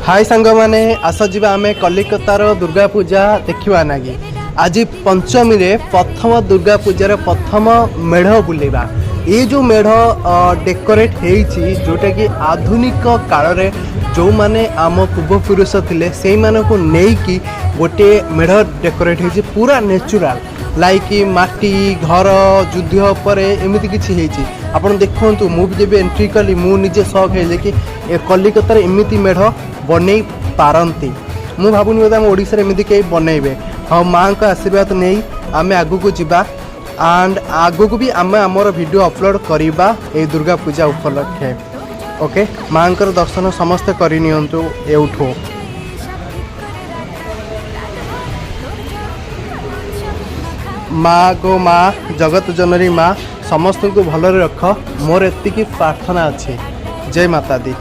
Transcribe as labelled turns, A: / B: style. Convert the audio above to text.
A: हाय सांग माने आस जीवा आमे कलिकतार दुर्गा पूजा देखिबा नागी। आज पंचमी रे प्रथम दुर्गा पूजार प्रथम मेढ़ बुलेबा। ये जो मेढ़ डेकोरेट होईची जोटा कि आधुनिक काल रे जो माने आम पूर्वपुरुष थिले सेई माने को नेई कि गोटे मेढ़ डेकोरेट होईची पूरा नेचुरल लाइक माटी घर युद्ध पर एमती किसी होईची। आपण देखंतु मु जब एंट्री कली मु निजे शौक है कि कलिकतार एमती मेढ़ बनै पारती। मु भावुनी बोधे आम ओडिशा रे एमती कई बनइबे। हाँ माँ का आशीर्वाद नहीं आम आगु को जीवा एंड आगु को भी आम आमर वीडियो अपलोड करवा ए दुर्गा पूजा उपलक्षे। ओके माँ दर्शन समस्ते करनियंतु एउठो। माँ गो माँ जगत जननी माँ समस्त को भलरे रख मोर एतिकी प्रार्थना अच्छी। जय माता दी।